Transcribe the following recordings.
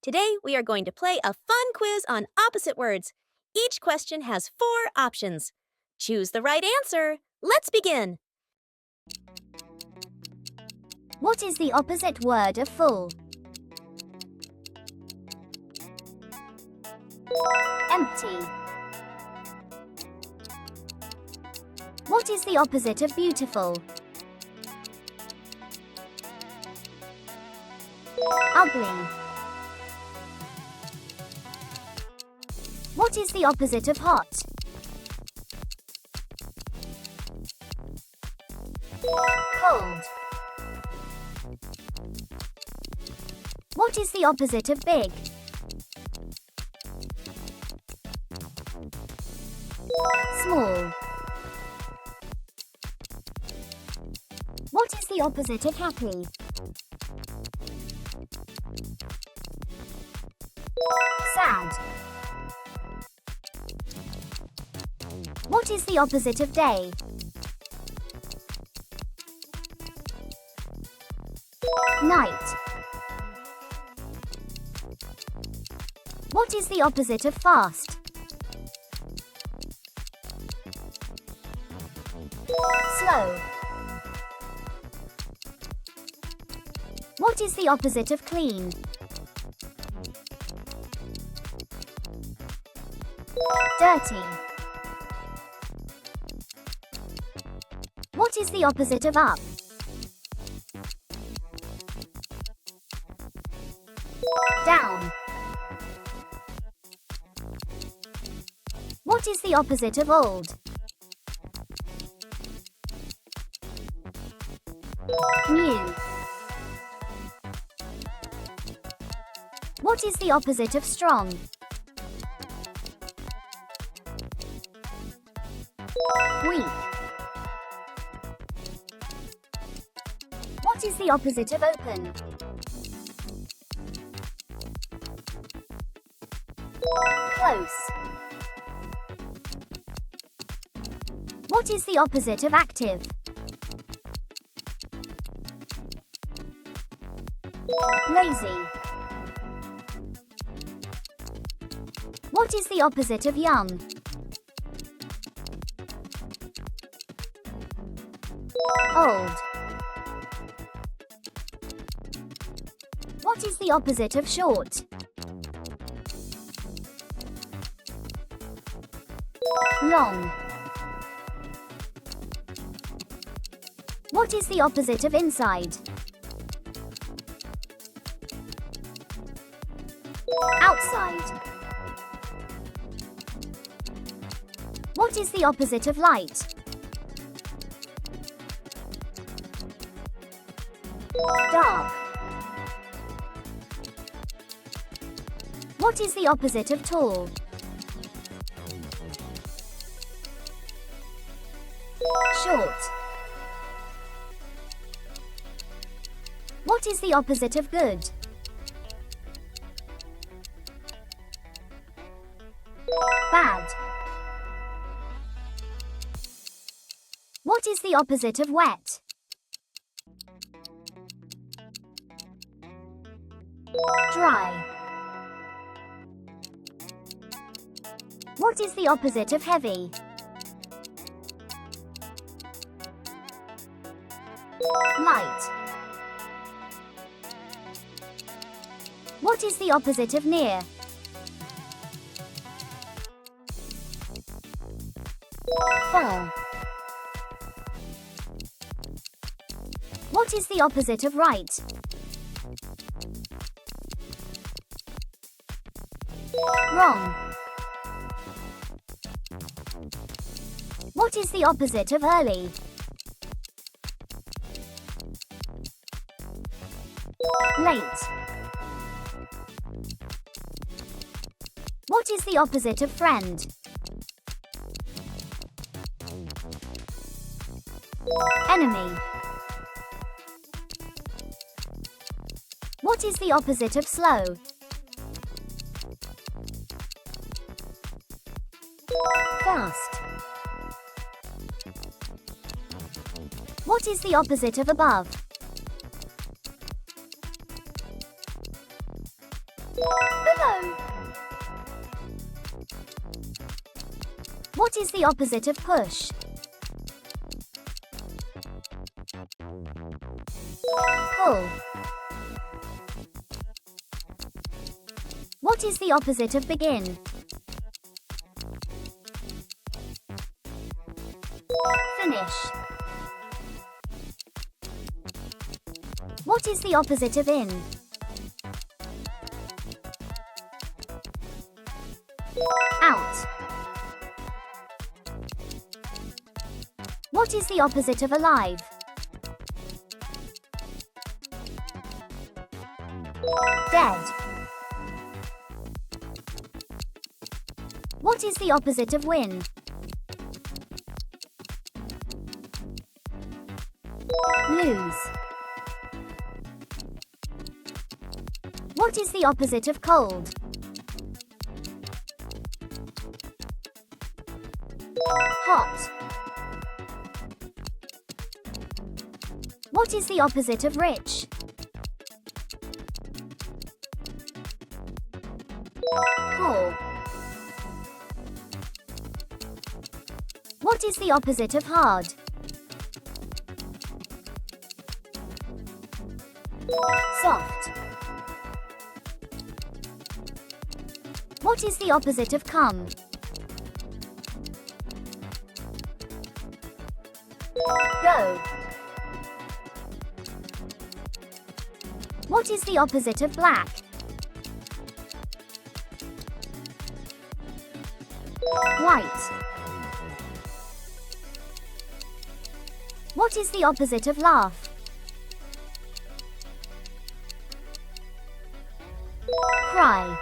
Today, we are going to play a fun quiz on opposite words. Each question has 4 options. Choose the right answer. Let's begin. What is the opposite word of full? Empty. What is the opposite of beautiful? Ugly. What is the opposite of hot? Cold. What is the opposite of big? Small. What is the opposite of happy? Sad. What is the opposite of day? Night. What is the opposite of fast? Slow. What is the opposite of clean? Dirty. What is the opposite of up? Down. What is the opposite of old? New. What is the opposite of strong? Weak. What is the opposite of open? Close. What is the opposite of active? Lazy. What is the opposite of young? Old. What is the opposite of short? Long. What is the opposite of inside? Outside. What is the opposite of light? Dark. What is the opposite of tall? Short. What is the opposite of good? Bad. What is the opposite of wet? Dry. What is the opposite of heavy? Light. What is the opposite of near? Far. What is the opposite of right? Wrong. What is the opposite of early? Late. What is the opposite of friend? Enemy. What is the opposite of slow? Fast. What is the opposite of above? What is the opposite of push? Pull. What is the opposite of begin? Finish. What is the opposite of in? Out. What is the opposite of alive? Dead. What is the opposite of win? Lose. What is the opposite of cold? Hot. What is the opposite of rich? Poor. What is the opposite of hard? Soft. What is the opposite of come? Go. What is the opposite of black? White. What is the opposite of laugh? Cry.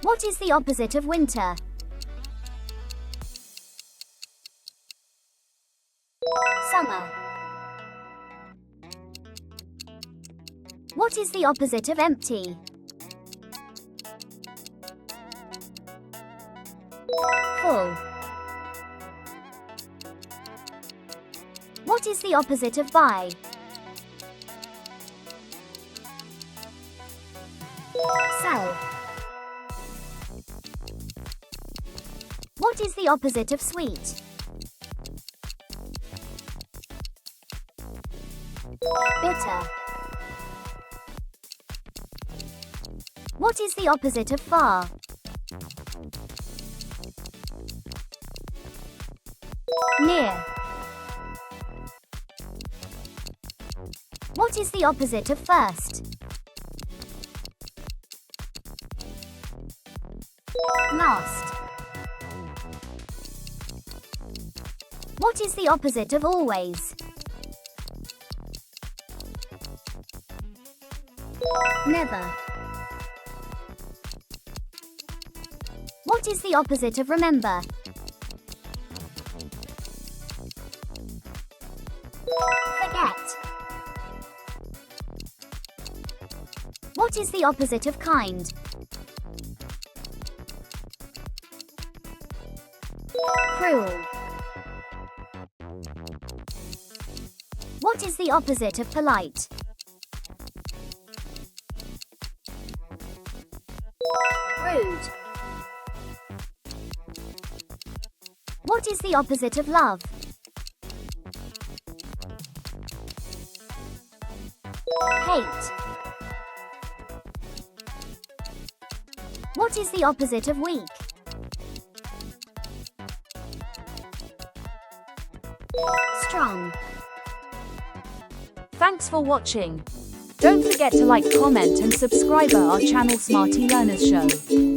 What is the opposite of winter? Summer. What is the opposite of empty? Full. What is the opposite of buy? Sell. What is the opposite of sweet? Bitter. What is the opposite of far? Near. What is the opposite of first? Last. What is the opposite of always? Never. What is the opposite of remember? Forget. What is the opposite of kind? Cruel. What is the opposite of polite? Rude. What is the opposite of love? Hate. What is the opposite of weak? Strong. Thanks for watching. Don't forget to like, comment and subscribe our channel Smarty Learners Show.